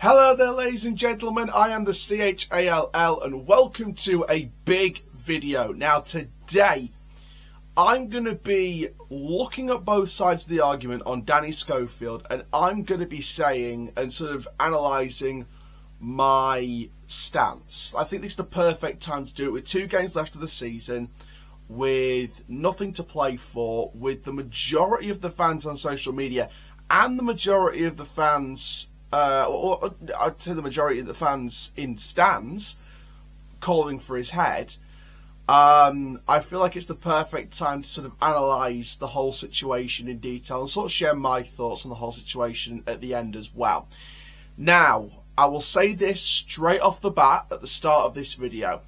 Hello there, ladies and gentlemen, I am the CHALL and welcome to a big video. Now today, I'm going to be looking at both sides of the argument on Danny Schofield, and I'm going to be saying and sort of analysing my stance. I think this is the perfect time to do it with 2 games left of the season, with nothing to play for, with the majority of the fans on social media and the majority of the fans, or I'd say the majority of the fans in stands, calling for his head. I feel like it's the perfect time to sort of analyse the whole situation in detail and sort of share my thoughts on the whole situation at the end as well. Now, I will say this straight off the bat at the start of this video.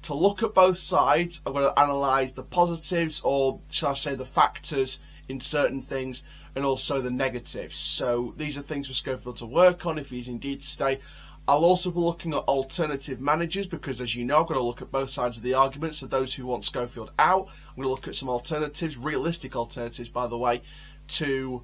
To look at both sides, I'm going to analyse the positives, or shall I say the factors in certain things, and also the negatives. So these are things for Schofield to work on if he's indeed to stay. I'll also be looking at alternative managers because, as you know, I've got to look at both sides of the argument. So those who want Schofield out, I'm going to look at some alternatives, realistic alternatives, by the way, to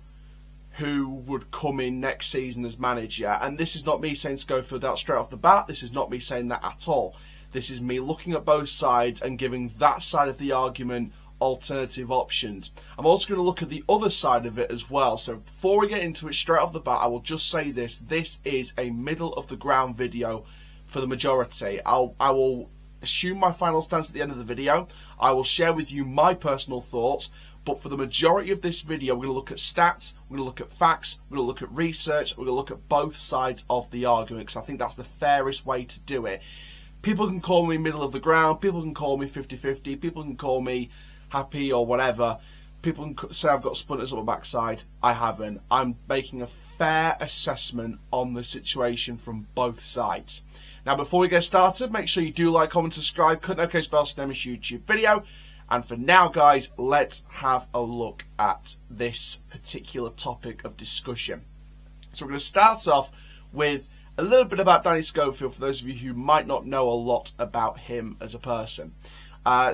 who would come in next season as manager. And this is not me saying Schofield out straight off the bat. This is not me saying that at all. This is me looking at both sides and giving that side of the argument alternative options. I'm also going to look at the other side of it as well. So before we get into it straight off the bat, I will just say this. This is a middle of the ground video for the majority. I will assume my final stance at the end of the video. I will share with you my personal thoughts. But for the majority of this video, we're going to look at stats, we're going to look at facts, we're going to look at research, we're going to look at both sides of the argument, because I think that's the fairest way to do it. People can call me middle of the ground, people can call me 50-50, people can call me happy or whatever. People can say I've got splinters up my backside. I haven't. I'm making a fair assessment on the situation from both sides. Now, before we get started, make sure you do like, comment, subscribe, click notification bell to next YouTube video. And for now, guys, let's have a look at this particular topic of discussion. So we're going to start off with a little bit about Danny Schofield for those of you who might not know a lot about him as a person.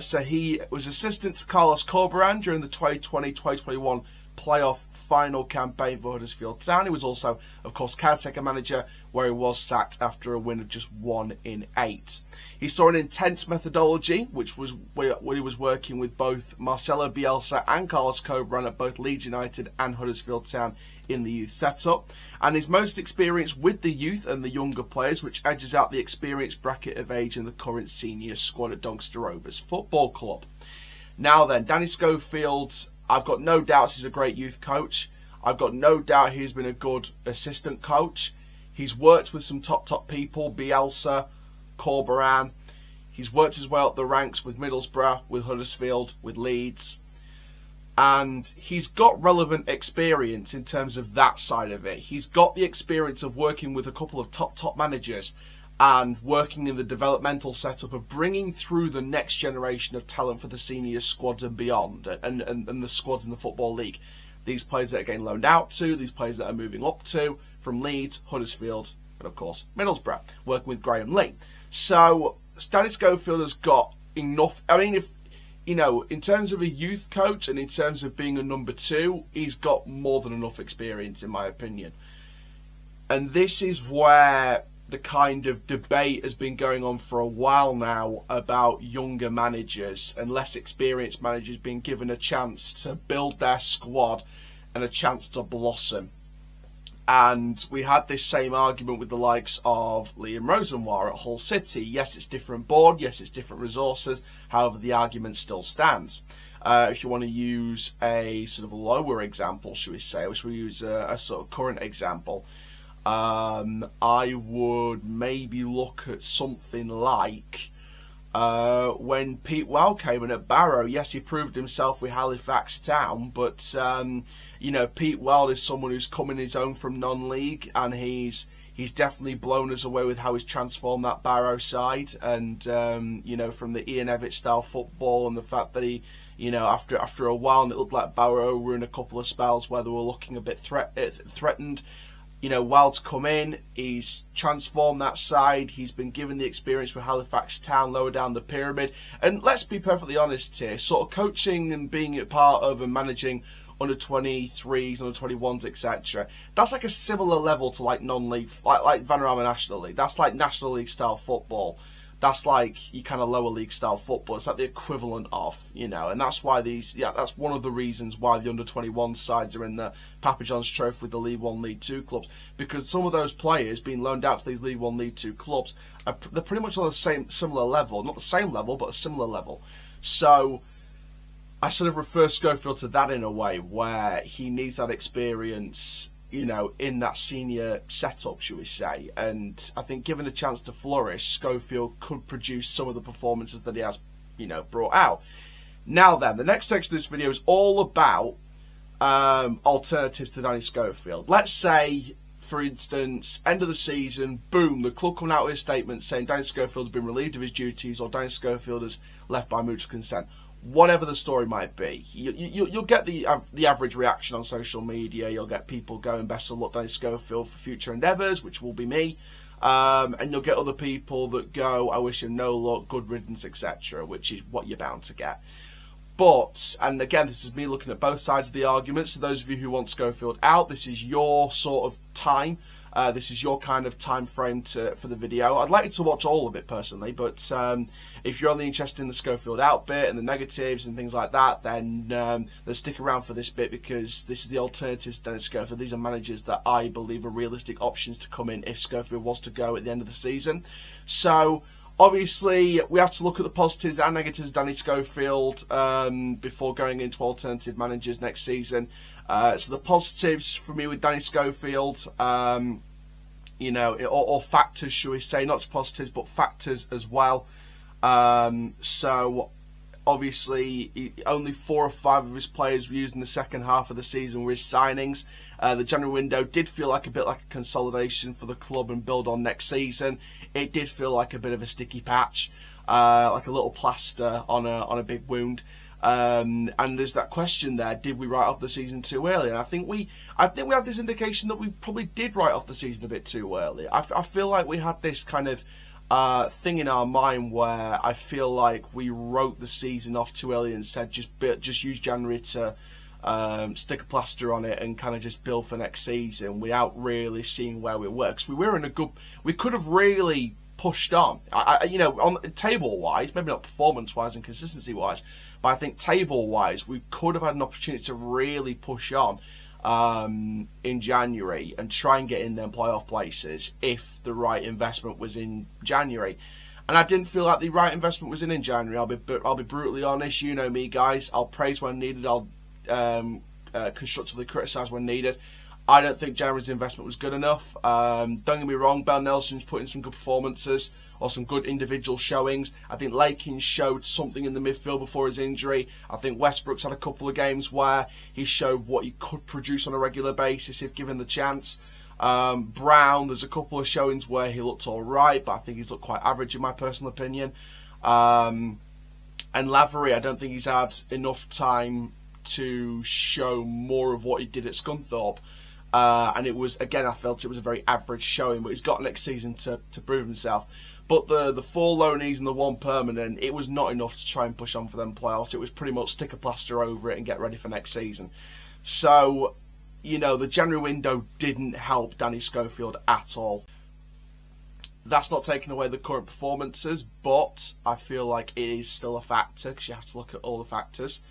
So he was assistant to Carlos Corberan during the 2020-2021 playoff final campaign for Huddersfield Town. He was also, of course, caretaker manager, where he was sacked after a win of just 1 in 8. He saw an intense methodology, which was when he was working with both Marcelo Bielsa and Carlos Corberan at both Leeds United and Huddersfield Town in the youth setup, and his most experience with the youth and the younger players, which edges out the experienced bracket of age in the current senior squad at Doncaster Rovers Football Club. Now then, Danny Schofield, I've got no doubts he's a great youth coach. I've got no doubt he's been a good assistant coach. He's worked with some top people, Bielsa, Corberan. He's worked his way up the ranks with Middlesbrough, with Huddersfield, with Leeds. And he's got relevant experience in terms of that side of it. He's got the experience of working with a couple of top managers and working in the developmental setup of bringing through the next generation of talent for the senior squads and beyond, and the squads in the Football League. These players that are getting loaned out to, these players that are moving up to, from Leeds, Huddersfield, and of course Middlesbrough, working with Graham Lee. So Danny Schofield has got enough. I mean, if you know, in terms of a youth coach and in terms of being a number 2, he's got more than enough experience, in my opinion. And this is where the kind of debate has been going on for a while now about younger managers and less experienced managers being given a chance to build their squad and a chance to blossom. And we had this same argument with the likes of Liam Rosenwar at Hull City. Yes, it's different board. Yes, it's different resources. However, the argument still stands. If you want to use a sort of lower example, should we say, or should we use a sort of current example, I would maybe look at something like when Pete Well came in at Barrow. Yes, he proved himself with Halifax Town, but you know, Pete Well is someone who's come in his own from non-league, and he's definitely blown us away with how he's transformed that Barrow side, and you know, from the Ian Evatt style football, and the fact that he, you know, after a while, and it looked like Barrow were in a couple of spells where they were looking a bit threatened. You know, Wild's come in, he's transformed that side, he's been given the experience with Halifax Town lower down the pyramid, and let's be perfectly honest here, sort of coaching and being a part of and managing under 23s, under 21s, etc. That's like a similar level to like non-league, like Vanarama National League. That's like National League style football. That's like your kind of lower league style football. It's like the equivalent of, you know, and that's why that's one of the reasons why the under 21 sides are in the Papa John's Trophy with the League 1, League 2 clubs, because some of those players being loaned out to these League 1, League 2 clubs, they're pretty much on the similar level, not the same level, but a similar level. So I sort of refer Schofield to that in a way, where he needs that experience, you know, in that senior setup, shall we say. And I think given a chance to flourish, Schofield could produce some of the performances that he has, you know, brought out. Now then, the next section of this video is all about alternatives to Danny Schofield. Let's say, for instance, end of the season, boom, the club coming out with a statement saying Danny Schofield has been relieved of his duties, or Danny Schofield has left by mutual consent. Whatever the story might be, you'll get the average reaction on social media. You'll get people going, best of luck, Danny Schofield, for future endeavours, which will be me. And you'll get other people that go, I wish him no luck, good riddance, etc., which is what you're bound to get. But, and again, this is me looking at both sides of the argument. So those of you who want Schofield out, this is your sort of time. This is your kind of time frame for the video. I'd like you to watch all of it personally, but if you're only interested in the Schofield out bit and the negatives and things like that, then let's stick around for this bit, because this is the alternatives to Dennis Schofield. These are managers that I believe are realistic options to come in if Schofield was to go at the end of the season. So obviously, we have to look at the positives and negatives of Danny Schofield before going into alternative managers next season. So the positives for me with Danny Schofield, you know, or factors, shall we say, not just positives, but factors as well. So obviously, only 4 or 5 of his players were used in the second half of the season were his signings. The January window did feel like a bit like a consolidation for the club and build on next season. It did feel like a bit of a sticky patch, like a little plaster on a big wound. And there's that question there: did we write off the season too early? And I think we had this indication that we probably did write off the season a bit too early. I feel like we had this kind of thing in our mind where I feel like we wrote the season off too early and said just use January to stick a plaster on it and kind of just build for next season without really seeing where we were. Because we could have really pushed on. You know, on table wise, maybe not performance wise and consistency wise, but I think table wise we could have had an opportunity to really push on in January and try and get in them playoff places if the right investment was in January. And I didn't feel like the right investment was in January. I'll be brutally honest. You know me, guys. I'll praise when needed. I'll constructively criticise when needed. I don't think January's investment was good enough. Don't get me wrong, Bell Nelson's put in some good performances or some good individual showings. I think Lakin showed something in the midfield before his injury. I think Westbrook's had a couple of games where he showed what he could produce on a regular basis if given the chance. Brown, there's a couple of showings where he looked alright, but I think he's looked quite average in my personal opinion. And Lavery, I don't think he's had enough time to show more of what he did at Scunthorpe. And it was, again, I felt it was a very average showing, but he's got next season to prove himself. But the 4 loanees and the 1 permanent, it was not enough to try and push on for them playoffs. It was pretty much stick a plaster over it and get ready for next season. So, you know, the January window didn't help Danny Schofield at all. That's not taking away the current performances, but I feel like it is still a factor because you have to look at all the factors.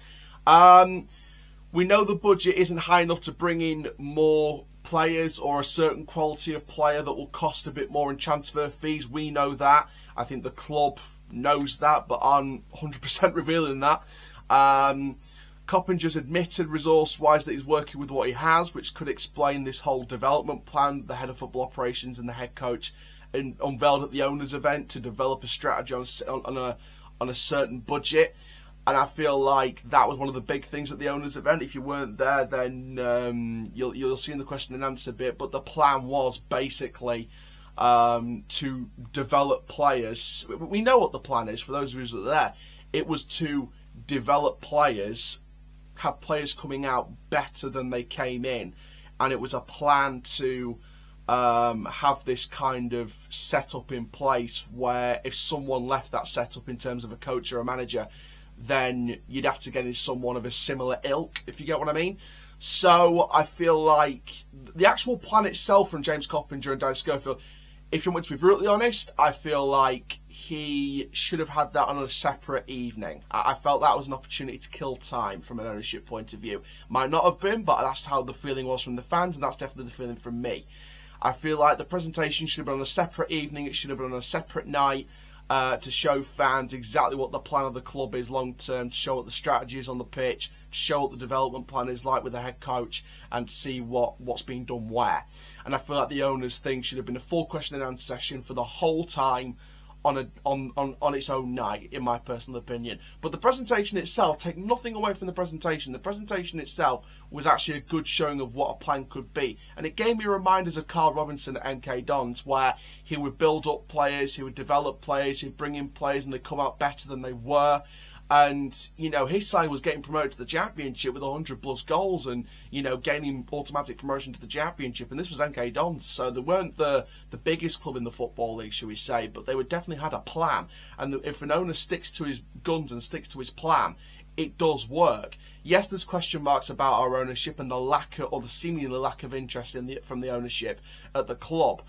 We know the budget isn't high enough to bring in more players or a certain quality of player that will cost a bit more in transfer fees. We know that. I think the club knows that, but aren't 100% revealing that. Coppinger's admitted resource-wise that he's working with what he has, which could explain this whole development plan the head of football operations and the head coach unveiled at the owners' event to develop a strategy on a certain budget. And I feel like that was one of the big things at the owners' event. If you weren't there, then you'll see in the question and answer bit. But the plan was basically to develop players. We know what the plan is, for those of you who are there. It was to develop players, have players coming out better than they came in. And it was a plan to have this kind of setup in place where if someone left that setup in terms of a coach or a manager, then you'd have to get in someone of a similar ilk, if you get what I mean. So I feel like the actual plan itself from James Coppinger and Danny Schofield, if you want to be brutally honest, I feel like he should have had that on a separate evening. I felt that was an opportunity to kill time from an ownership point of view. Might not have been, but that's how the feeling was from the fans, and that's definitely the feeling from me. I feel like the presentation should have been on a separate evening. It should have been on a separate night. To show fans exactly what the plan of the club is long term, to show what the strategy is on the pitch, to show what the development plan is like with the head coach, and to see what's being done where. And I feel like the owners' thing should have been a full question and answer session for the whole time on its own night, in my personal opinion. But the presentation itself, take nothing away from the presentation. The presentation itself was actually a good showing of what a plan could be, and it gave me reminders of Carl Robinson at MK Dons, where he would build up players, he would develop players, he'd bring in players, and they come out better than they were. And, you know, his side was getting promoted to the Championship with 100 plus goals and, you know, gaining automatic promotion to the Championship. And this was MK Dons, so they weren't the biggest club in the Football League, shall we say, but they definitely had a plan. And if an owner sticks to his guns and sticks to his plan, it does work. Yes, there's question marks about our ownership and the lack of, or the seemingly lack of interest from the ownership at the club.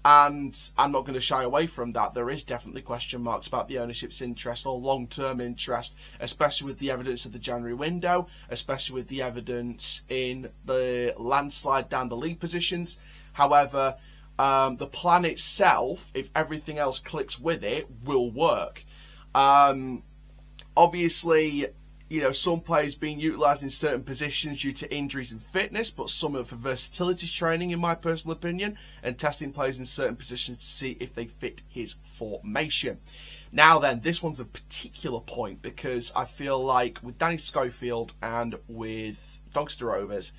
And I'm not going to shy away from that. There is definitely question marks about the ownership's interest or long-term interest, especially with the evidence of the January window, especially with the evidence in the landslide down the league positions. However, the plan itself, if everything else clicks with it, will work. Obviously, you know, some players being utilised in certain positions due to injuries and fitness, but some are for versatility training, in my personal opinion, and testing players in certain positions to see if they fit his formation. Now then, this one's a particular point, because I feel like with Danny Schofield and with Doncaster Rovers,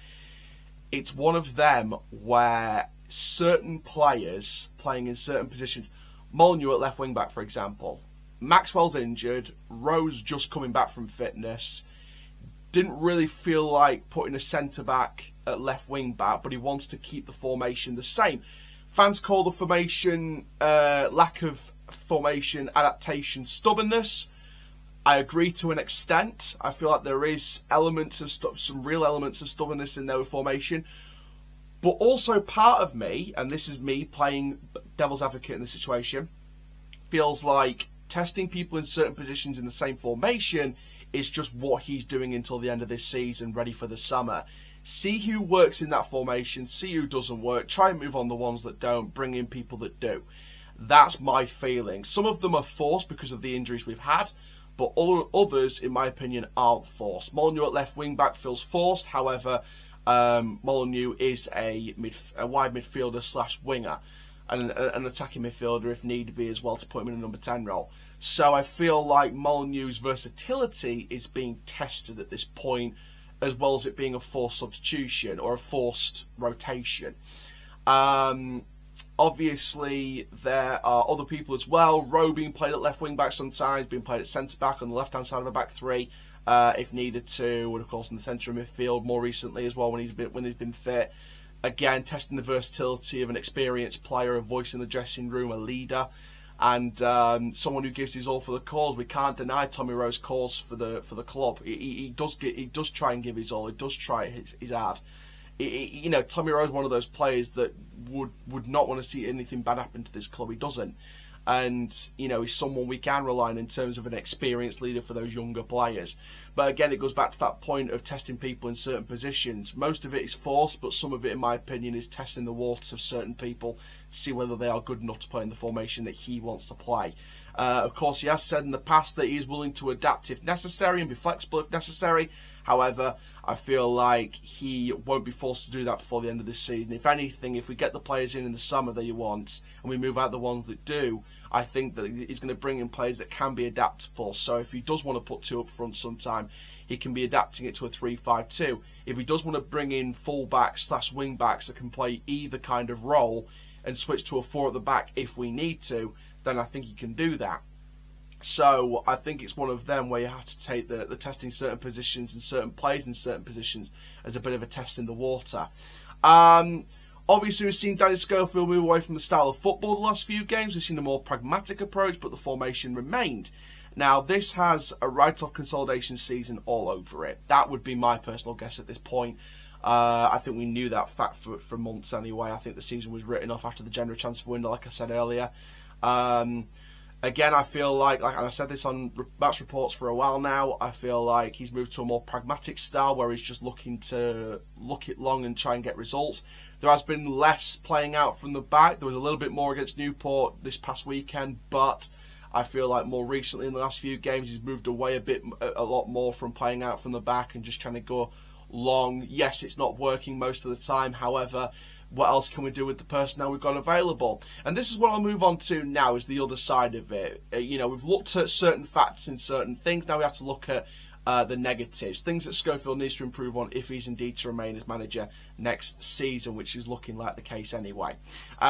it's one of them where certain players playing in certain positions, Molyneux at left wing back, for example, Maxwell's injured, Rose just coming back from fitness, didn't really feel like putting a centre-back at left wing-back, but he wants to keep the formation the same. Fans call the formation lack of formation adaptation stubbornness. I agree to an extent. I feel like there is elements of some real elements of stubbornness in their formation. But also part of me, and this is me playing devil's advocate in the situation, feels like testing people in certain positions in the same formation is just what he's doing until the end of this season, ready for the summer. See who works in that formation, see who doesn't work, try and move on the ones that don't, bring in people that do. That's my feeling. Some of them are forced because of the injuries we've had, but others, in my opinion, aren't forced. Molyneux at left wing back feels forced. However, Molyneux is a wide midfielder / winger. And an attacking midfielder if need be as well, to put him in a number 10 role. So I feel like Molyneux's versatility is being tested at this point, as well as it being a forced substitution or a forced rotation. Obviously, there are other people as well. Rowe being played at left wing back sometimes, being played at centre back on the left hand side of a back three, if needed to, and of course in the centre of midfield more recently as well when he's been fit. Again, testing the versatility of an experienced player, a voice in the dressing room, a leader, and someone who gives his all for the cause. We can't deny Tommy Rowe's cause for the club. He does try and give his all. He does try his hard. You know, Tommy Rowe's one of those players that would not want to see anything bad happen to this club. He doesn't. And, you know, he's someone we can rely on in terms of an experienced leader for those younger players. But again, it goes back to that point of testing people in certain positions. Most of it is forced, but some of it, in my opinion, is testing the waters of certain people to see whether they are good enough to play in the formation that he wants to play. Of course, he has said in the past that he is willing to adapt if necessary and be flexible if necessary. However, I feel like he won't be forced to do that before the end of this season. If anything, if we get the players in the summer that he wants and we move out the ones that do, I think that he's going to bring in players that can be adaptable. So if he does want to put two up front sometime, he can be adapting it to a 3-5-2. If he does want to bring in full-backs / wing-backs that can play either kind of role and switch to a 4 at the back if we need to, then I think he can do that. So I think it's one of them where you have to take the testing certain positions and certain players in certain positions as a bit of a test in the water. Obviously, we've seen Danny Schofield move away from the style of football the last few games. We've seen a more pragmatic approach, but the formation remained. Now, this has a write-off consolidation season all over it. That would be my personal guess at this point. I think we knew that fact for months anyway. I think the season was written off after the January transfer window, like I said earlier. Again, I feel like I said this on match reports for a while now, I feel like he's moved to a more pragmatic style where he's just looking to look it long and try and get results. There has been less playing out from the back. There was a little bit more against Newport this past weekend, but I feel like more recently in the last few games he's moved away a lot more from playing out from the back and just trying to go long. Yes, it's not working most of the time. However, what else can we do with the personnel we've got available? And this is what I'll move on to now, is the other side of it. We've looked at certain facts in certain things. Now we have to look at the negatives, things that Schofield needs to improve on if he's indeed to remain as manager next season, which is looking like the case anyway.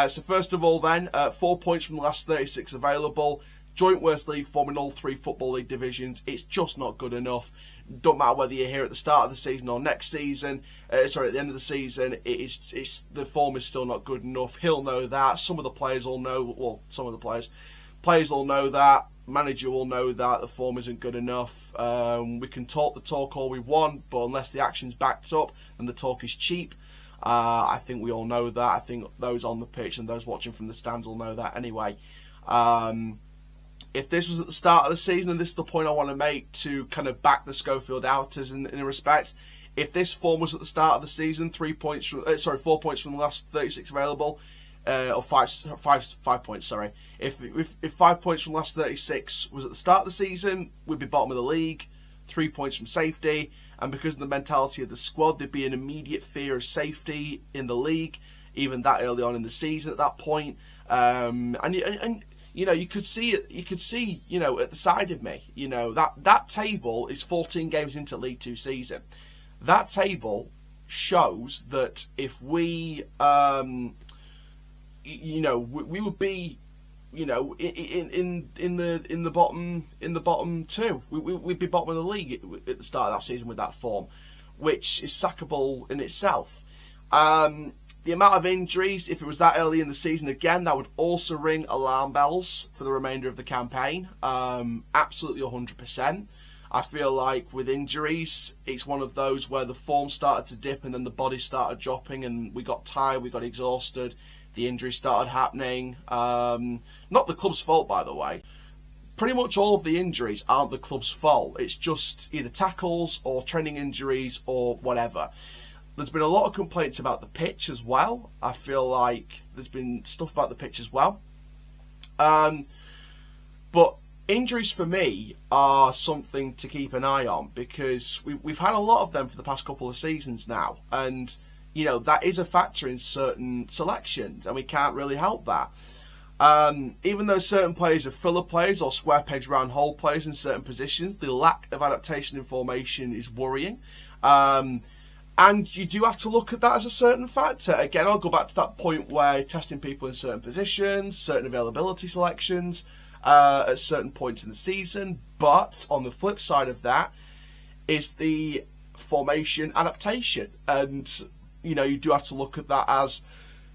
So first of all then, 4 points from the last 36 available. Joint worst league form in all 3 Football League divisions. It's just not good enough. Don't matter whether you're here at the start of the season or next season. At the end of the season, the form is still not good enough. He'll know that. Some of the players will know. Well, some of the players will know that. Manager will know that the form isn't good enough. We can talk the talk all we want, but unless the action's backed up, then the talk is cheap. I think we all know that. I think those on the pitch and those watching from the stands will know that anyway. If this was at the start of the season, and this is the point I want to make to kind of back the Schofield outers in a respect, if this form was at the start of the season, 4 points from the last 36 available, or 5 points, sorry. If 5 points from the last 36 was at the start of the season, we'd be bottom of the league, 3 points from safety, and because of the mentality of the squad, there'd be an immediate fear of safety in the league, even that early on in the season at that point. You could see it. You could see, at the side of me, that table is 14 games into League Two season. That table shows that if we, we would be, in the bottom two. We'd be bottom of the league at the start of that season with that form, which is sackable in itself. The amount of injuries, if it was that early in the season, again, that would also ring alarm bells for the remainder of the campaign. Absolutely 100%. I feel like with injuries, it's one of those where the form started to dip and then the body started dropping and we got tired, we got exhausted, the injuries started happening. Not the club's fault, by the way. Pretty much all of the injuries aren't the club's fault. It's just either tackles or training injuries or whatever. There's been a lot of complaints about the pitch as well. I feel like there's been stuff about the pitch as well. But injuries for me are something to keep an eye on because we've had a lot of them for the past couple of seasons now. And, that is a factor in certain selections and we can't really help that. Even though certain players are filler players or square pegs round hole players in certain positions, the lack of adaptation in formation is worrying. And you do have to look at that as a certain factor. Again, I'll go back to that point where testing people in certain positions, certain availability selections at certain points in the season. But on the flip side of that is the formation adaptation. And, you do have to look at that as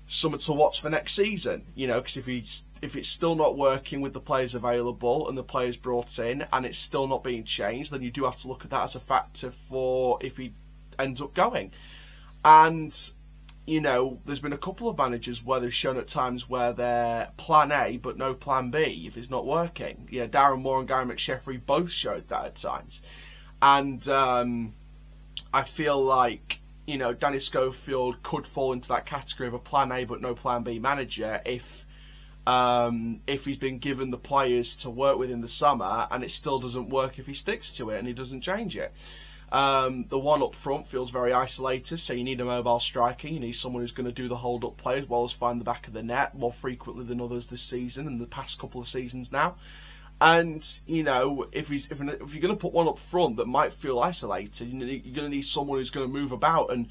something to watch for next season. Because if it's still not working with the players available and the players brought in and it's still not being changed, then you do have to look at that as a factor for if he ends up going. And there's been a couple of managers where they've shown at times where they're plan A but no plan B if it's not working. Darren Moore and Gary McSheffrey both showed that at times. And I feel like Danny Schofield could fall into that category of a plan A but no plan B manager if he's been given the players to work with in the summer and it still doesn't work if he sticks to it and he doesn't change it. The one up front feels very isolated, so you need a mobile striker. You need someone who's going to do the hold-up play as well as find the back of the net more frequently than others this season and the past couple of seasons now. And, if you're going to put one up front that might feel isolated, you're going to need someone who's going to move about and,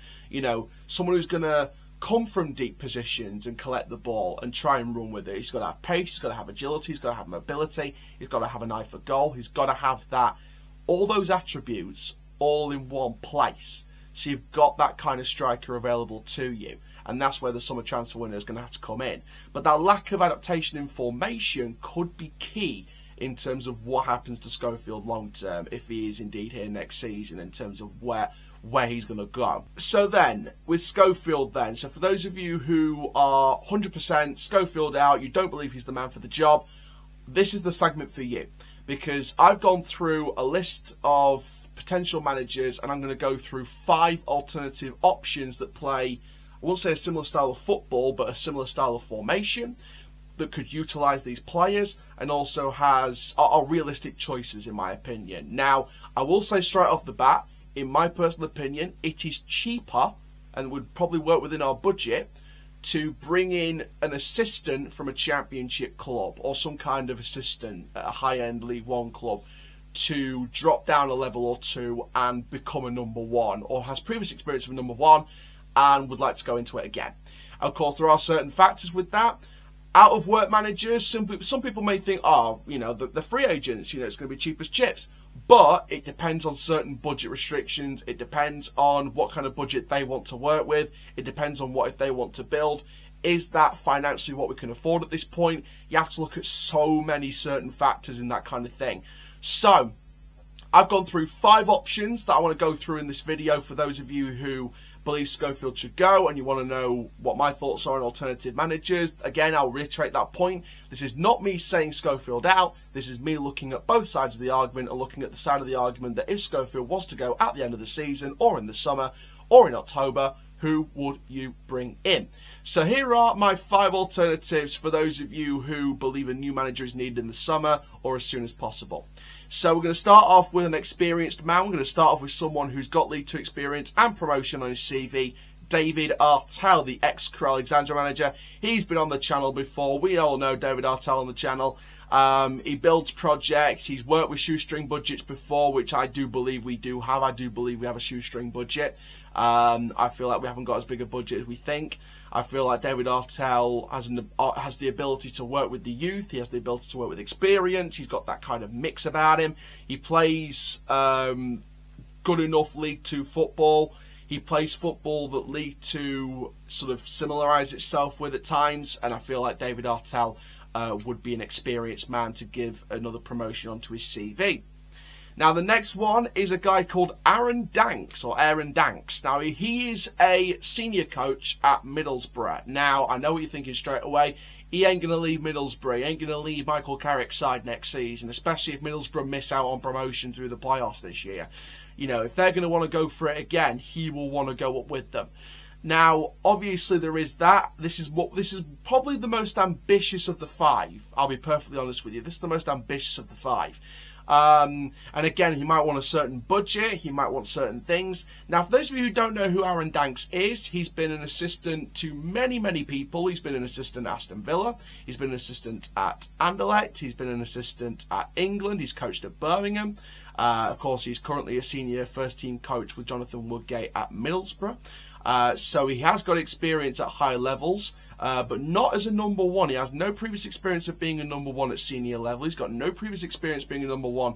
someone who's going to come from deep positions and collect the ball and try and run with it. He's got to have pace, he's got to have agility, he's got to have mobility, he's got to have an eye for goal, he's got to have that, all those attributes all in one place So you've got that kind of striker available to you. And that's where the summer transfer window is going to have to come in. But that lack of adaptation in formation could be key in terms of what happens to Schofield long term if he is indeed here next season, in terms of where he's going to go. So then, with Schofield then, so for those of you who are 100% Schofield out, you don't believe he's the man for the job, this is the segment for you. Because I've gone through a list of potential managers and I'm going to go through 5 alternative options that play, I won't say a similar style of football, but a similar style of formation that could utilise these players and also are realistic choices in my opinion. Now, I will say straight off the bat, in my personal opinion, it is cheaper and would probably work within our budget to bring in an assistant from a championship club or some kind of assistant at a high-end League One club to drop down a level or two and become a number one, or has previous experience of a number one and would like to go into it again. Of course, there are certain factors with that. Out of work managers, some people may think, oh, you know, the free agents, you know, it's going to be cheap as chips. But it depends on certain budget restrictions. It depends on what kind of budget they want to work with. It depends on what if they want to build. Is that financially what we can afford at this point? You have to look at so many certain factors in that kind of thing. So I've gone through 5 options that I want to go through in this video for those of you who believe Schofield should go and you want to know what my thoughts are on alternative managers. Again, I'll reiterate that point. This is not me saying Schofield out. This is me looking at both sides of the argument and looking at the side of the argument that if Schofield was to go at the end of the season or in the summer or in October, who would you bring in? So here are my 5 alternatives for those of you who believe a new manager is needed in the summer or as soon as possible. So we're going to start off with an experienced man. We're going to start off with someone who's got League 2 experience and promotion on his CV. David Artell, the ex-Crewe Alexandra manager. He's been on the channel before. We all know David Artell on the channel. He builds projects. He's worked with shoestring budgets before, which I do believe we do have. I do believe we have a shoestring budget. I feel like we haven't got as big a budget as we think. I feel like David Artell has the ability to work with the youth. He has the ability to work with experience. He's got that kind of mix about him. He plays good enough League 2 football. He plays football that League 2 sort of similarise itself with at times, and I feel like David Artell would be an experienced man to give another promotion onto his CV. Now, the next one is a guy called Aaron Danks. Now, he is a senior coach at Middlesbrough. Now, I know what you're thinking straight away. He ain't going to leave Middlesbrough. He ain't going to leave Michael Carrick's side next season, especially if Middlesbrough miss out on promotion through the playoffs this year. You know, if they're going to want to go for it again, he will want to go up with them. Now, obviously, there is that. This is probably the most ambitious of the 5. I'll be perfectly honest with you. This is the most ambitious of the 5. And again, he might want a certain budget. He might want certain things. Now, for those of you who don't know who Aaron Danks is, he's been an assistant to many, many people. He's been an assistant at Aston Villa. He's been an assistant at Anderlecht. He's been an assistant at England. He's coached at Birmingham. Of course, he's currently a senior first-team coach with Jonathan Woodgate at Middlesbrough. So he has got experience at high levels, but not as a number 1. He has no previous experience of being a number 1 at senior level. He's got no previous experience being a number 1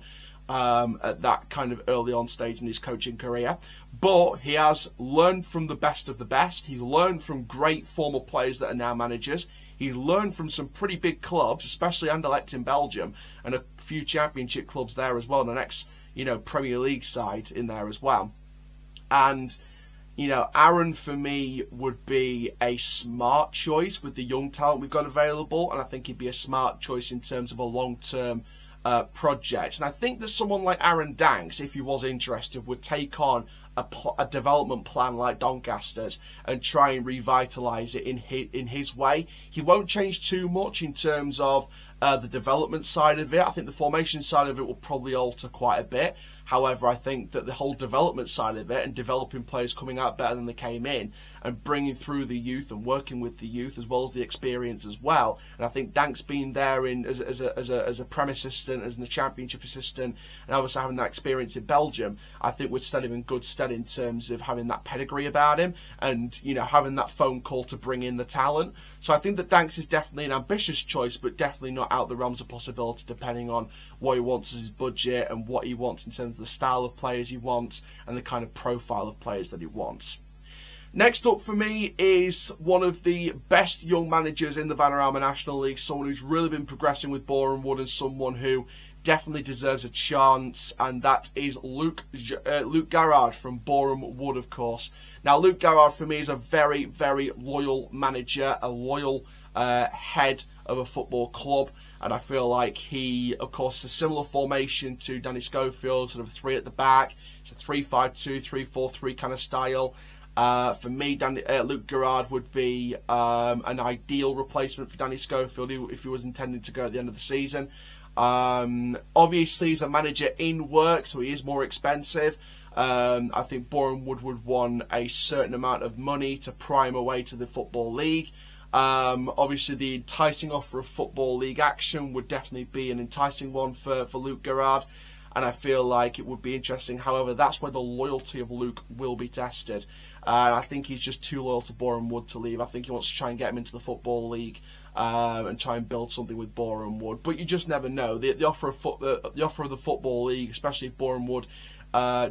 at that kind of early on stage in his coaching career. But he has learned from the best of the best. He's learned from great former players that are now managers. He's learned from some pretty big clubs, especially Anderlecht in Belgium, and a few championship clubs there as well, and the next, Premier League side in there as well. And Aaron, for me, would be a smart choice with the young talent we've got available, and I think he'd be a smart choice in terms of a long-term project. And I think that someone like Aaron Danks, if he was interested, would take on a development plan like Doncaster's and try and revitalise it in his way. He won't change too much in terms of the development side of it. I think the formation side of it will probably alter quite a bit. However, I think that the whole development side of it and developing players coming out better than they came in and bringing through the youth and working with the youth as well as the experience as well. And I think Danks being there as a Prem assistant, as a Championship assistant, and obviously having that experience in Belgium, I think would stand him in good stead in terms of having that pedigree about him and having that phone call to bring in the talent. So I think that Danks is definitely an ambitious choice, but definitely not out the realms of possibility, depending on what he wants as his budget and what he wants in terms terms of the style of players he wants and the kind of profile of players that he wants. Next up for me is one of the best young managers in the Vanarama National League, someone who's really been progressing with Boreham Wood and someone who definitely deserves a chance, and that is Luke Garrard from Boreham Wood, of course. Now, Luke Garrard for me is a very, very loyal manager, a loyal head of a football club, and I feel like he, of course, is a similar formation to Danny Schofield, sort of 3 at the back. It's a 3-5-2, 3-4-3 kind of style. For me, Luke Garrard would be an ideal replacement for Danny Schofield if he was intending to go at the end of the season. Obviously, he's a manager in work, so he is more expensive. I think Boreham Wood would want a certain amount of money to prime away to the Football League. Obviously, the enticing offer of Football League action would definitely be an enticing one for Luke Garrard, and I feel like it would be interesting. However, that's where the loyalty of Luke will be tested. I think he's just too loyal to Boreham Wood to leave. I think he wants to try and get him into the Football League and try and build something with Boreham Wood. But you just never know. The offer of the Football League, especially if Boreham Wood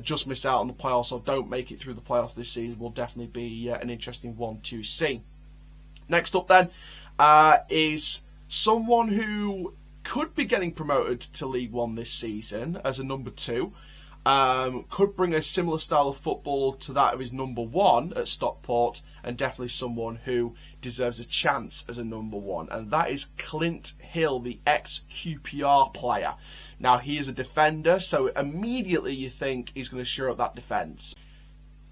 just miss out on the playoffs or don't make it through the playoffs this season, will definitely be an interesting one to see. Next up then is someone who could be getting promoted to League One this season as a number 2. Could bring a similar style of football to that of his number 1 at Stockport, and definitely someone who deserves a chance as a number 1, and that is Clint Hill, the ex-QPR player. Now, he is a defender, so immediately you think he's going to shore up that defence.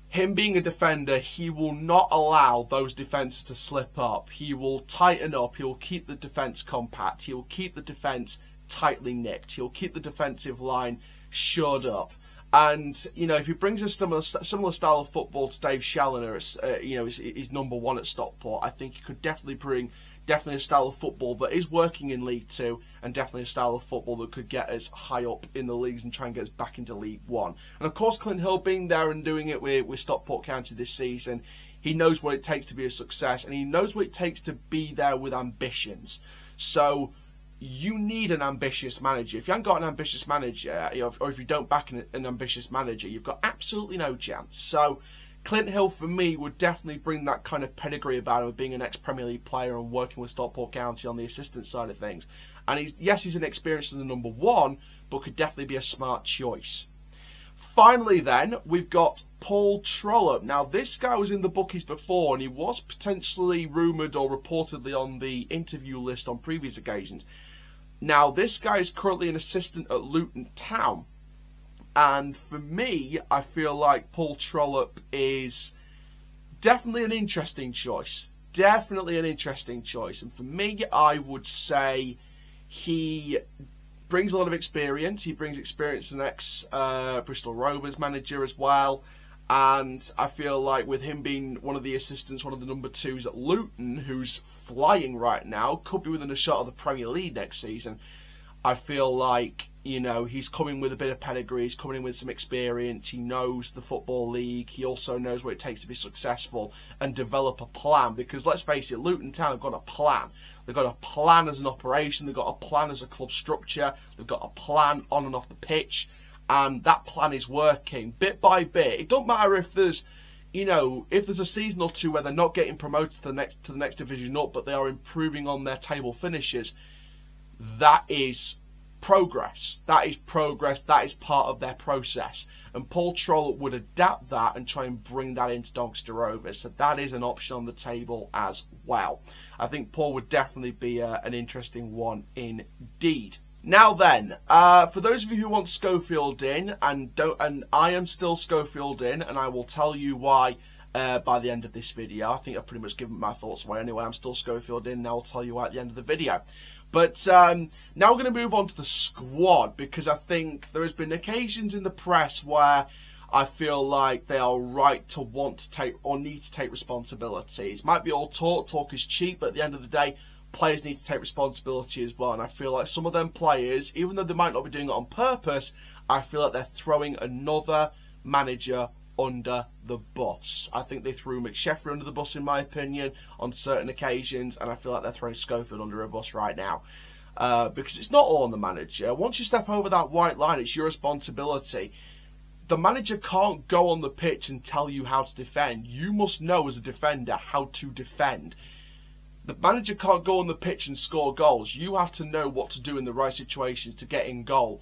Him being a defender, he will not allow those defences to slip up. He will tighten up. He will keep the defence compact. He will keep the defence tightly nicked. He'll keep the defensive line shored up. And, you know, if he brings a similar style of football to Dave Challoner, he's number 1 at Stockport, I think he could definitely bring a style of football that is working in League 2, and definitely a style of football that could get us high up in the leagues and try and get us back into League 1. And of course, Clint Hill being there and doing it with Stockport County this season, he knows what it takes to be a success, and he knows what it takes to be there with ambitions. So you need an ambitious manager. If you haven't got an ambitious manager, or if you don't back an ambitious manager, you've got absolutely no chance. So Clint Hill, for me, would definitely bring that kind of pedigree about him of being an ex-Premier League player and working with Stockport County on the assistant side of things. And he's inexperienced as the number 1, but could definitely be a smart choice. Finally then, we've got Paul Trollope. Now, this guy was in the bookies before, and he was potentially rumoured or reportedly on the interview list on previous occasions. Now, this guy is currently an assistant at Luton Town. And for me, I feel like Paul Trollope is definitely an interesting choice. Definitely an interesting choice. And for me, I would say he brings a lot of experience. He brings experience as an ex-Bristol Rovers manager as well. And I feel like with him being one of the assistants, one of the number 2s at Luton, who's flying right now, could be within a shot of the Premier League next season, I feel like, you know, he's coming with a bit of pedigree, he's coming in with some experience, he knows the Football League, he also knows what it takes to be successful and develop a plan, because let's face it, Luton Town have got a plan. They've got a plan as an operation, they've got a plan as a club structure, they've got a plan on and off the pitch, and that plan is working bit by bit. It don't matter if there's, you know, if there's a season or two where they're not getting promoted to the next division up, but they are improving on their table finishes. That is progress. That is progress. That is part of their process. And Paul Trollope would adapt that and try and bring that into Doncaster Rovers. So that is an option on the table as well. I think Paul would definitely be an interesting one indeed. Now then, for those of you who want Schofield in, and I am still Schofield in, and I will tell you why by the end of this video. I think I've pretty much given my thoughts away anyway. I'm still Schofield in, and I'll tell you why at the end of the video. But now we're going to move on to the squad, because I think there has been occasions in the press where I feel like they are right to want to take or need to take responsibilities. Might be all talk is cheap, but at the end of the day, players need to take responsibility as well. And I feel like some of them players, even though they might not be doing it on purpose, I feel like they're throwing another manager under the bus. I think they threw McSheffrey under the bus, in my opinion, on certain occasions, and I feel like they're throwing Schofield under a bus right now. because it's not all on the manager. Once you step over that white line, it's your responsibility. The manager can't go on the pitch and tell you how to defend. You must know as a defender how to defend. The manager can't go on the pitch and score goals. You have to know what to do in the right situations to get in goal.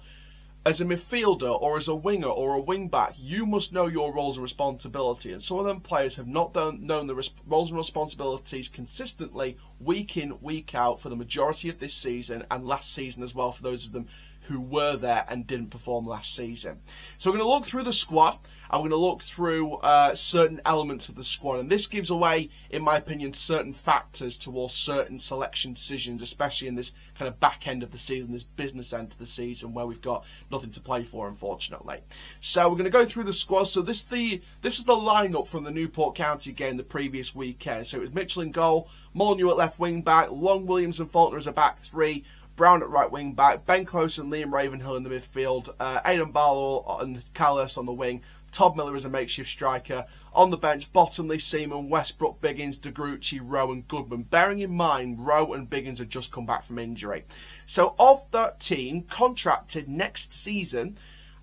As a midfielder or as a winger or a wing back, you must know your roles and responsibility. And some of them players have not known the roles and responsibilities consistently, week in, week out, for the majority of this season and last season as well, for those of them who were there and didn't perform last season. So we're going to look through the squad, and we're going to look through certain elements of the squad. And this gives away, in my opinion, certain factors towards certain selection decisions, especially in this kind of back end of the season, this business end of the season, where we've got nothing to play for, unfortunately. So we're going to go through the squad. So this was the lineup from the Newport County game the previous weekend. So it was Mitchell in goal, Molyneux at left wing back, Long, Williams and Faulkner as a back three, Brown at right wing back, Ben Close and Liam Ravenhill in the midfield, Aidan Barlow and Callis on the wing, Todd Miller as a makeshift striker. On the bench, Bottomley, Seaman, Westbrook, Biggins, De Grucci, Rowe and Goodman. Bearing in mind, Rowe and Biggins had just come back from injury. So of that team, contracted next season,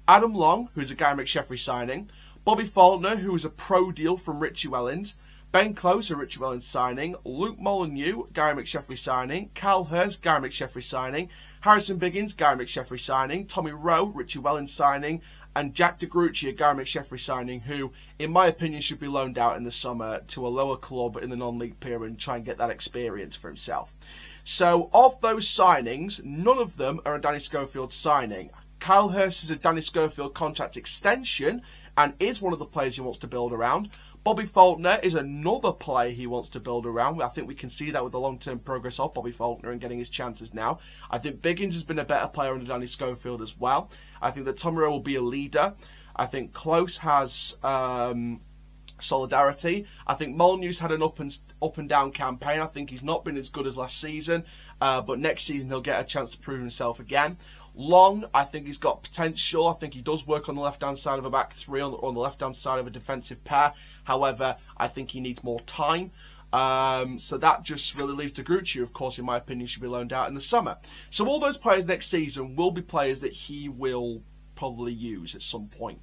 Adam Long, who's a Gary McSheffrey signing, Bobby Faulkner, who was a pro deal from Richie Wellens, Ben Close, a Richie Wellens signing, Luke Molyneux, Gary McSheffrey signing, Cal Hurst, Gary McSheffrey signing, Harrison Biggins, Gary McSheffrey signing, Tommy Rowe, Richie Wellens signing, and Jack De Grucci, a Gary McSheffrey signing, who, in my opinion, should be loaned out in the summer to a lower club in the non-league period and try and get that experience for himself. So, of those signings, none of them are a Danny Schofield signing. Kyle Hurst is a Danny Schofield contract extension and is one of the players he wants to build around. Bobby Faulkner is another player he wants to build around. I think we can see that with the long-term progress of Bobby Faulkner and getting his chances now. I think Biggins has been a better player under Danny Schofield as well. I think that Tommy Rowe will be a leader. I think Close has solidarity. I think Molyneux's had an up and down campaign. I think he's not been as good as last season, but next season he'll get a chance to prove himself again. Long, I think he's got potential. I think he does work on the left-hand side of a back three, on the left-hand side of a defensive pair. However, I think he needs more time. So that just really leaves De Grucci, of course, in my opinion, should be loaned out in the summer. So all those players next season will be players that he will probably use at some point.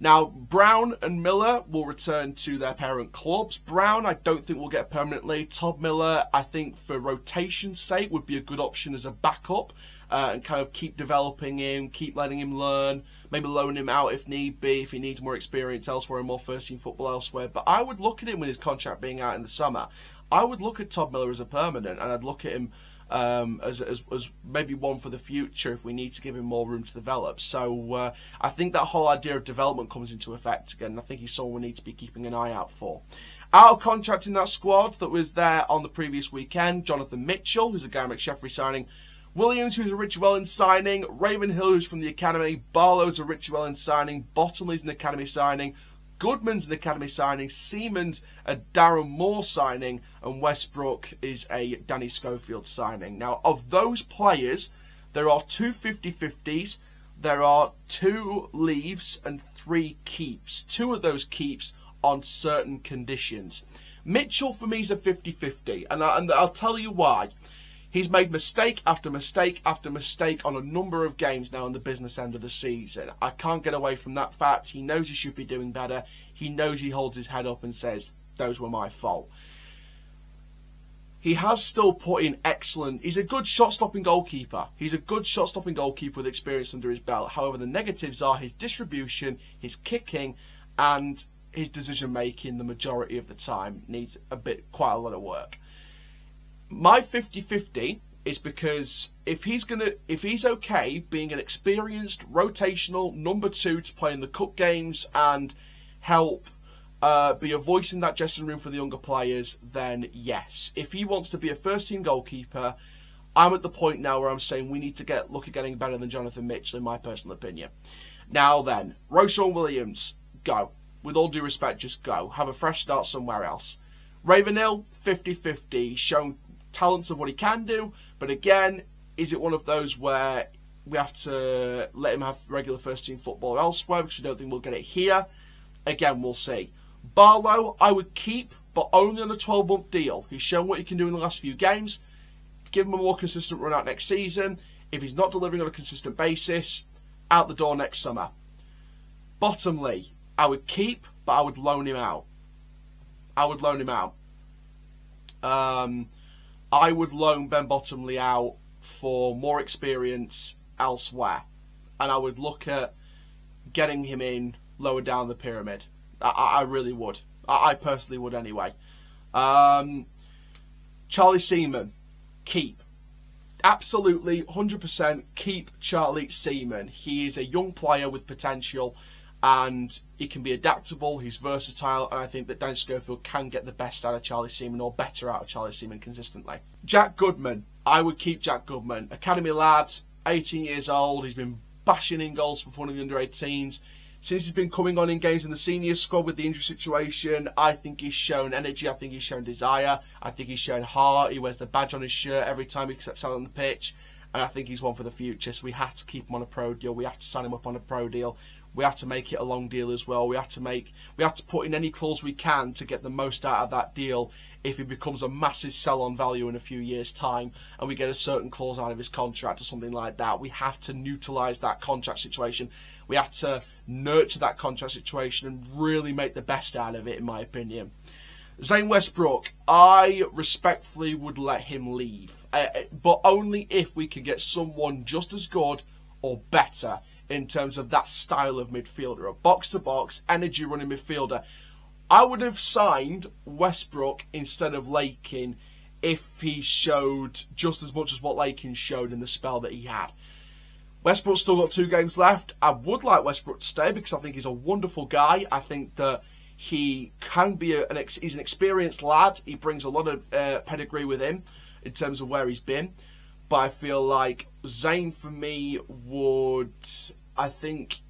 Now, Brown and Miller will return to their parent clubs. Brown, I don't think will get permanently. Todd Miller, I think for rotation's sake, would be a good option as a backup. And kind of keep developing him, keep letting him learn, maybe loan him out if need be, if he needs more experience elsewhere and more first-team football elsewhere. But I would look at him with his contract being out in the summer. I would look at Todd Miller as a permanent, and I'd look at him as maybe one for the future if we need to give him more room to develop. So I think that whole idea of development comes into effect again, and I think he's someone we need to be keeping an eye out for. Out of contract in that squad that was there on the previous weekend, Jonathan Mitchell, who's a Gary McSheffrey signing, Williams, who's a Richie Wellens signing, Ravenhill, who's from the academy, Barlow's a Richie Wellens signing, Bottomley's an academy signing, Goodman's an academy signing, Seaman's a Darren Moore signing, and Westbrook is a Danny Schofield signing. Now, of those players, there are two 50-50s, there are 2 leaves and 3 keeps. 2 of those keeps on certain conditions. Mitchell, for me, is a 50-50, and I'll tell you why. He's made mistake after mistake after mistake on a number of games now in the business end of the season. I can't get away from that fact. He knows he should be doing better. He knows he holds his head up and says, those were my fault. He has still put in excellent... He's a good shot-stopping goalkeeper. He's a good shot-stopping goalkeeper with experience under his belt. However, the negatives are his distribution, his kicking, and his decision-making the majority of the time needs quite a lot of work. My 50-50 is because if he's okay being an experienced rotational number 2 to play in the cup games and help be a voice in that dressing room for the younger players, then yes. If he wants to be a first team goalkeeper, I'm at the point now where I'm saying we need to look at getting better than Jonathan Mitchell, in my personal opinion. Now then, Roshan Williams, go. With all due respect, just go. Have a fresh start somewhere else. Ravenhill, 50-50. He's shown talents of what he can do, but again, is it one of those where we have to let him have regular first team football elsewhere because we don't think we'll get it here? Again, we'll see. Barlow, I would keep, but only on a 12-month deal. He's shown what he can do in the last few games. give him a more consistent run out next season. If he's not delivering on a consistent basis, out the door next summer. Bottomley, I would keep, but I would loan him out. I would loan Ben Bottomley out for more experience elsewhere. And I would look at getting him in lower down the pyramid. I really would. I personally would anyway. Charlie Seaman, keep. Absolutely, 100% keep Charlie Seaman. He is a young player with potential and he can be adaptable, he's versatile, and I think that Danny Schofield can get the best out of Charlie Seaman or better out of Charlie Seaman consistently. Jack Goodman, I would keep Jack Goodman. Academy lad, 18 years old, he's been bashing in goals for one of the under-18s. Since he's been coming on in games in the senior squad with the injury situation, I think he's shown energy, I think he's shown desire, I think he's shown heart, he wears the badge on his shirt every time he steps out on the pitch, and I think he's one for the future, so we have to keep him on a pro deal, we have to sign him up on a pro deal, we have to make it a long deal as well, we have to put in any clause we can to get the most out of that deal if he becomes a massive sell-on value in a few years' time and we get a certain clause out of his contract or something like that. We have to neutralise that contract situation. We have to nurture that contract situation and really make the best out of it, in my opinion. Zane Westbrook, I respectfully would let him leave, but only if we can get someone just as good or better in terms of that style of midfielder, a box-to-box, energy-running midfielder. I would have signed Westbrook instead of Lakin if he showed just as much as what Lakin showed in the spell that he had. Westbrook's still got 2 games left. I would like Westbrook to stay because I think he's a wonderful guy. I think that he can be he's an experienced lad. He brings a lot of pedigree with him in terms of where he's been. But I feel like Zane for me would, I think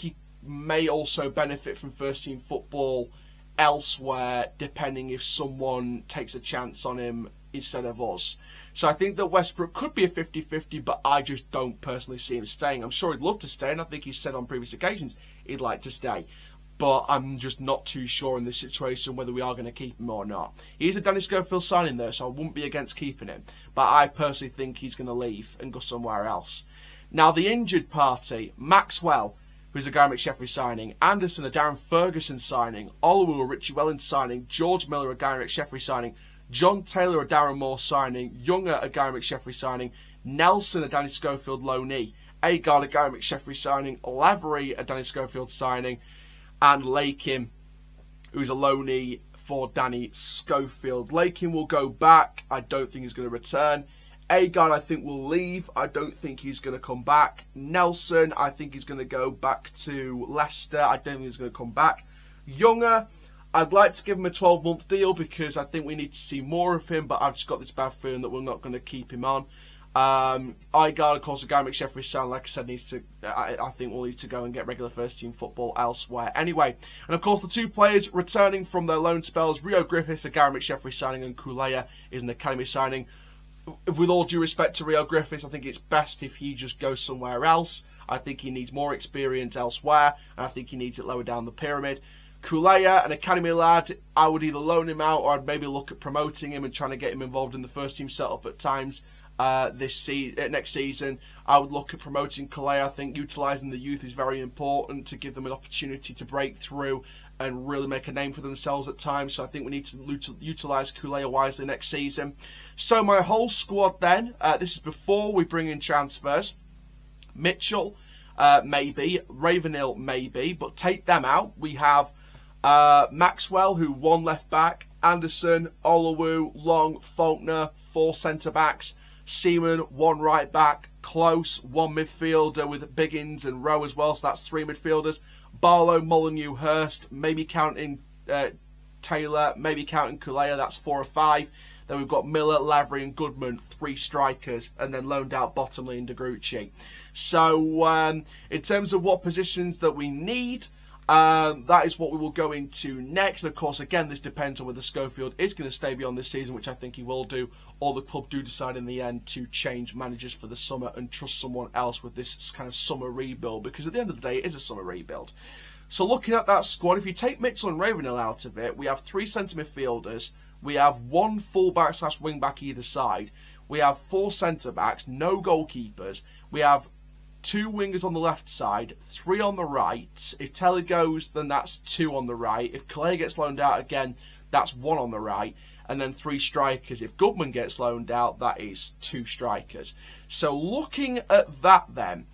he may also benefit from first team football elsewhere, depending if someone takes a chance on him instead of us. So I think that Westbrook could be a 50-50, but I just don't personally see him staying. I'm sure he'd love to stay, and I think he's said on previous occasions he'd like to stay. But I'm just not too sure in this situation whether we are going to keep him or not. He's a Danny Schofield signing though, so I wouldn't be against keeping him. But I personally think he's going to leave and go somewhere else. Now the injured party, Maxwell, who's a Garrard McSheffrey signing, Anderson, a Darren Ferguson signing, Oluwu, a Richie Wellens signing, George Miller, a Garrard McSheffrey signing, John Taylor, a Darren Moore signing, Younger, a Garrard McSheffrey signing, Nelson, a Danny Schofield loanee, Agard, a Garrard McSheffrey signing, Lavery, a Danny Schofield signing, and Lakin, who's a loanee for Danny Schofield. Lakin will go back. I don't think he's going to return. Agard, I think, will leave. I don't think he's going to come back. Nelson, I think he's going to go back to Leicester. I don't think he's going to come back. Younger, I'd like to give him a 12-month deal because I think we need to see more of him, but I've just got this bad feeling that we're not going to keep him on. Igard, of course, a Garrard McSheffrey sound, like I said, needs to. I think we'll need to go and get regular first-team football elsewhere. Anyway, and of course, the 2 players returning from their loan spells, Rio Griffiths, a Garrard McSheffrey signing, and Kulea is an academy signing. With all due respect to Rio Griffiths, I think it's best if he just goes somewhere else. I think he needs more experience elsewhere, and I think he needs it lower down the pyramid. Kulea, an academy lad, I would either loan him out or I'd maybe look at promoting him and trying to get him involved in the first-team setup at times. Next season, I would look at promoting Kulea. I think utilising the youth is very important to give them an opportunity to break through and really make a name for themselves at times. So I think we need to utilise Kulea wisely next season. So my whole squad then, this is before we bring in transfers. Mitchell, maybe. Ravenhill, maybe. But take them out. We have Maxwell, who 1 left back. Anderson, Oluwu, Long, Faulkner, 4 centre-backs. Seaman, 1 right back. Close, 1 midfielder with Biggins and Rowe as well, so that's 3 midfielders. Barlow, Molyneux, Hurst, maybe counting Taylor, maybe counting Kulea, that's 4 or 5. Then we've got Miller, Lavery and Goodman, 3 strikers, and then loaned out Bottomley and De Grucci. So in terms of what positions that we need, that is what we will go into next. Of course, again, this depends on whether Schofield is going to stay beyond this season, which I think he will do, or the club do decide in the end to change managers for the summer and trust someone else with this kind of summer rebuild, because at the end of the day, it is a summer rebuild. So looking at that squad, if you take Mitchell and Ravenhill out of it, we have 3 centre midfielders, We have 1 fullback / wing back either side. We have 4 centre backs, no goalkeepers. We have 2 wingers on the left side, 3 on the right. If Telly goes, then that's 2 on the right. If Clay gets loaned out again, that's 1 on the right. And then 3 strikers. If Goodman gets loaned out, that is 2 strikers. So looking at that then,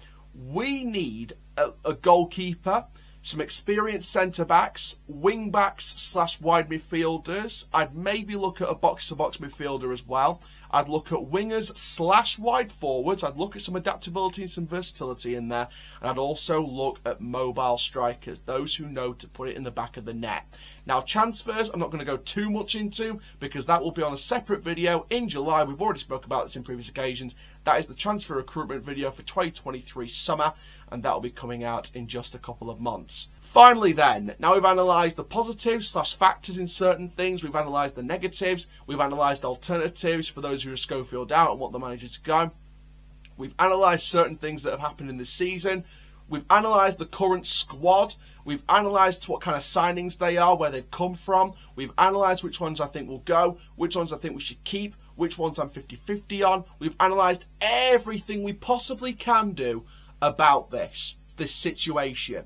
we need a goalkeeper, some experienced centre-backs, wing-backs / wide midfielders. I'd maybe look at a box-to-box midfielder as well. I'd look at wingers / wide forwards. I'd look at some adaptability and some versatility in there. And I'd also look at mobile strikers, those who know to put it in the back of the net. Now, transfers, I'm not going to go too much into because that will be on a separate video in July. We've already spoke about this in previous occasions. That is the transfer recruitment video for 2023 summer, and that will be coming out in just a couple of months. Finally then, now we've analysed the positives / factors in certain things, we've analysed the negatives, we've analysed alternatives for those who are Schofield out and want the manager to go. We've analysed certain things that have happened in this season. We've analysed the current squad. We've analysed what kind of signings they are, where they've come from. We've analysed which ones I think will go, which ones I think we should keep, which ones I'm 50-50 on. We've analysed everything we possibly can do about this situation.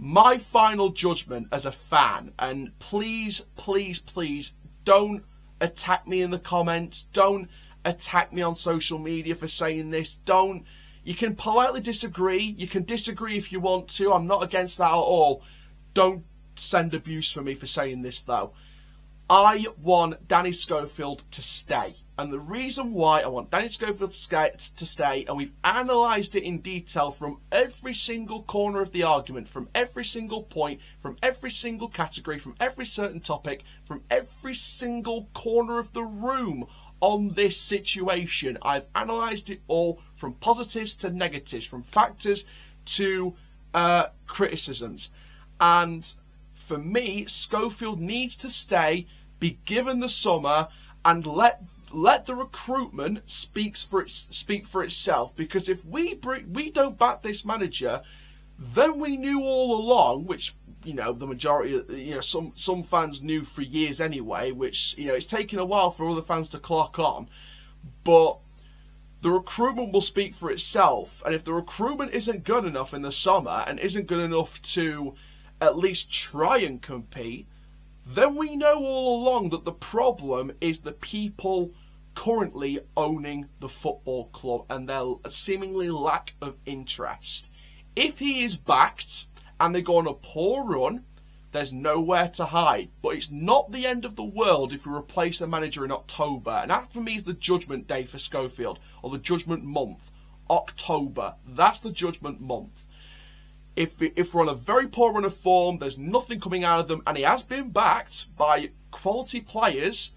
My final judgment as a fan, and please, please, please don't attack me in the comments. Don't attack me on social media for saying this. You can politely disagree. You can disagree if you want to. I'm not against that at all. Don't send abuse for me for saying this, though. I want Danny Schofield to stay. And the reason why I want Danny Schofield to stay, and we've analysed it in detail from every single corner of the argument, from every single point, from every single category, from every certain topic, from every single corner of the room on this situation. I've analysed it all from positives to negatives, from factors to criticisms. And for me, Schofield needs to stay, be given the summer, and let the recruitment speak for itself. Because if we don't back this manager, then we knew all along, which the majority, some fans knew for years anyway, which it's taken a while for other fans to clock on, but the recruitment will speak for itself. And if the recruitment isn't good enough in the summer and isn't good enough to at least try and compete, then we know all along that the problem is the people currently owning the football club and their seemingly lack of interest. If he is backed and they go on a poor run, there's nowhere to hide. But it's not the end of the world if you replace a manager in October. And that for me is the judgment day for Schofield, or the judgment month. October. That's the judgment month. If we're on a very poor run of form, there's nothing coming out of them, and he has been backed by quality players,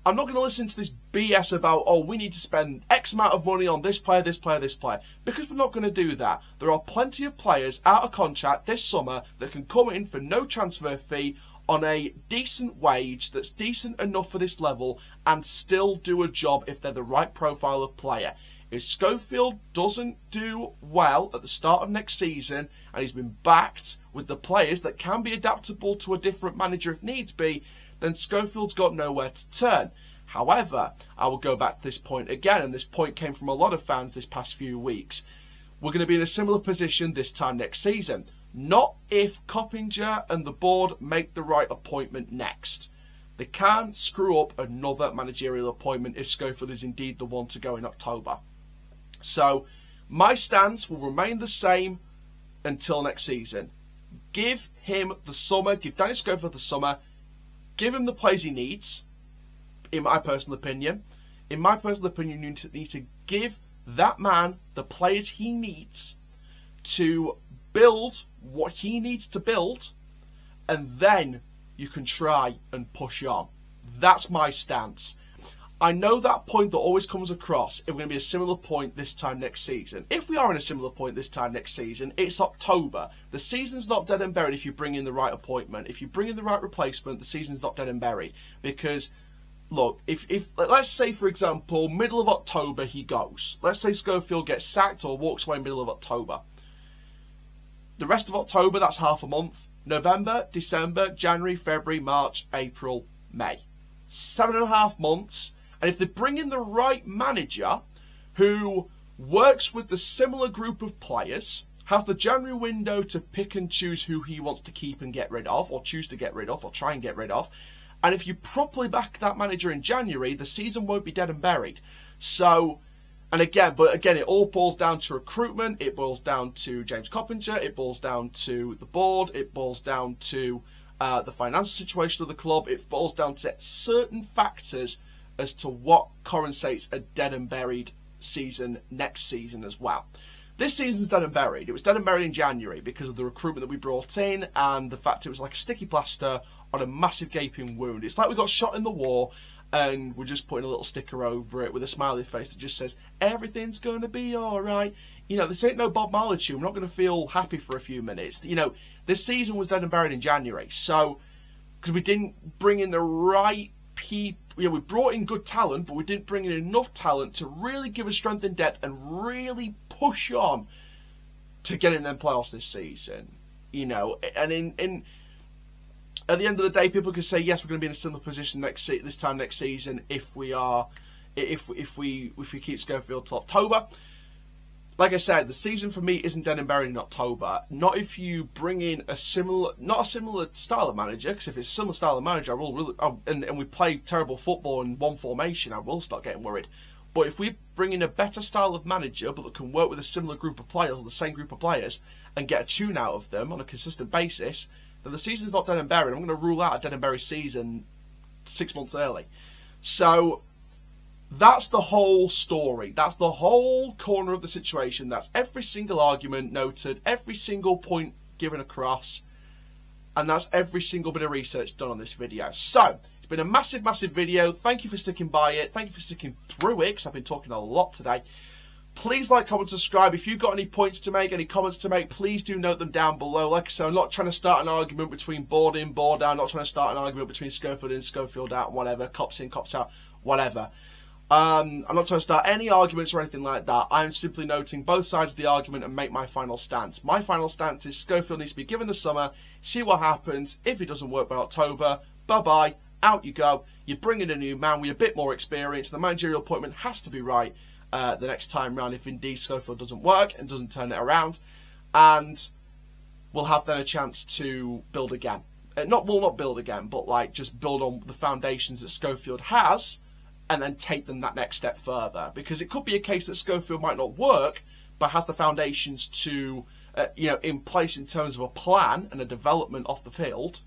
I'm not going to listen to this BS about, we need to spend X amount of money on this player, this player, this player, because we're not going to do that. There are plenty of players out of contract this summer that can come in for no transfer fee on a decent wage that's decent enough for this level and still do a job if they're the right profile of player. If Schofield doesn't do well at the start of next season and he's been backed with the players that can be adaptable to a different manager if needs be, then Schofield's got nowhere to turn. However, I will go back to this point again, and this point came from a lot of fans this past few weeks. We're going to be in a similar position this time next season. Not if Coppinger and the board make the right appointment next. They can't screw up another managerial appointment if Schofield is indeed the one to go in October. So, my stance will remain the same until next season. Give him the summer, give Danny Schofield the summer, give him the players he needs, in my personal opinion. In my personal opinion, you need to give that man the players he needs to build what he needs to build, and then you can try and push on. That's my stance. I know that point that always comes across if we're going to be a similar point this time next season. If we are in a similar point this time next season, it's October. The season's not dead and buried if you bring in the right appointment. If you bring in the right replacement, the season's not dead and buried. Because, look, if let's say, for example, middle of October he goes. Let's say Schofield gets sacked or walks away middle of October. The rest of October, that's half a month. November, December, January, February, March, April, May. 7.5 months. And if they bring in the right manager who works with the similar group of players, has the January window to pick and choose who he wants to keep and get rid of, or choose to get rid of, or try and get rid of, and if you properly back that manager in January, the season won't be dead and buried. So, but again, it all boils down to recruitment, it boils down to James Coppinger, it boils down to the board, it boils down to the financial situation of the club, it boils down to certain factors as to what compensates a dead and buried season next season as well. This season's dead and buried. It was dead and buried in January because of the recruitment that we brought in and the fact it was like a sticky plaster on a massive gaping wound. It's like we got shot in the war and we're just putting a little sticker over it with a smiley face that just says, everything's going to be alright. You know, this ain't no Bob Marley tune. We're not going to feel happy for a few minutes. You know, this season was dead and buried in January. So, because we didn't bring in the right people. You know, we brought in good talent, but we didn't bring in enough talent to really give us strength and depth and really push on to get in them playoffs this season. You know, and in at the end of the day, people can say yes, we're going to be in a similar position this time next season if we keep Schofield till October. Like I said, the season for me isn't dead and buried in October. Not if you bring in not a similar style of manager, because if it's a similar style of manager, and we play terrible football in one formation, I will start getting worried. But if we bring in a better style of manager, but that can work with a similar group of players, or the same group of players, and get a tune out of them on a consistent basis, then the season's not dead and buried. I'm going to rule out a dead and buried season 6 months early. So that's the whole story. That's the whole corner of the situation. That's every single argument noted, every single point given across, and that's every single bit of research done on this video. So, it's been a massive, massive video. Thank you for sticking by it. Thank you for sticking through it, because I've been talking a lot today. Please like, comment, subscribe. If you've got any points to make, any comments to make, please do note them down below. Like I said, I'm not trying to start an argument between board in, board out. I'm not trying to start an argument between Schofield in, Schofield out, whatever. Cops in, cops out, whatever. I'm not trying to start any arguments or anything like that. I'm simply noting both sides of the argument and make my final stance. My final stance is Schofield needs to be given the summer, see what happens. If it doesn't work by October, bye-bye, out you go. You bring in a new man with a bit more experience. The managerial appointment has to be right the next time round if indeed Schofield doesn't work and doesn't turn it around. And we'll have then a chance to build again. Not build again, but like just build on the foundations that Schofield has, and then take them that next step further. Because it could be a case that Schofield might not work, but has the foundations to, in place in terms of a plan and a development off the field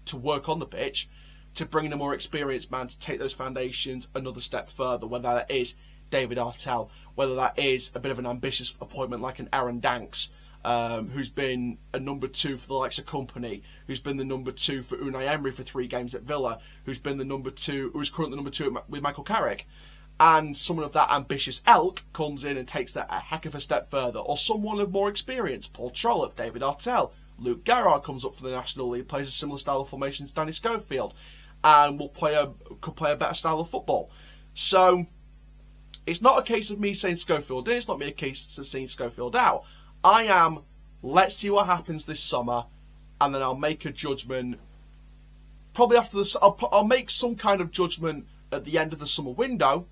to work on the pitch, to bring in a more experienced man to take those foundations another step further, whether that is David Artell, whether that is a bit of an ambitious appointment like an Aaron Danks, who's been a number 2 for the likes of Company, who's been the number 2 for Unai Emery for 3 games at Villa, who's been the number 2, who's currently number 2 with Michael Carrick, and someone of that ambitious ilk comes in and takes that a heck of a step further, or someone of more experience, Paul Trollope, David Artell, Luke Garrard comes up for the National League, plays a similar style of formation to Danny Schofield, and could play a better style of football. So it's not a case of me saying Schofield in, it's not me a case of saying Schofield out. I am, let's see what happens this summer, and then I'll make a judgment. Probably after this, I'll make some kind of judgment at the end of the summer window,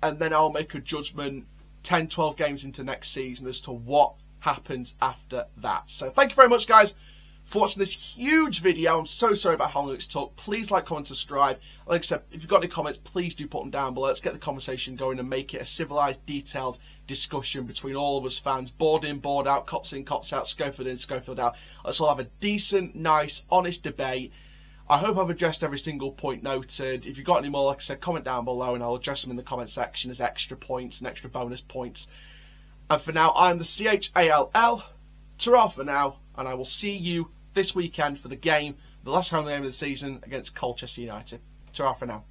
and then I'll make a judgment 10, 12 games into next season as to what happens after that. So thank you very much, guys, for watching this huge video. I'm so sorry about how long it's took. Please like, comment, subscribe. Like I said, if you've got any comments, please do put them down below. Let's get the conversation going and make it a civilised, detailed discussion between all of us fans. Board in, board out, cops in, cops out, Schofield in, Schofield out. Let's all have a decent, nice, honest debate. I hope I've addressed every single point noted. If you've got any more, like I said, comment down below and I'll address them in the comment section as extra points and extra bonus points. And for now, I'm the CHALL. Ta-ra for now, and I will see you this weekend for the game, the last home game of the season against Colchester United. Ta-ra for now.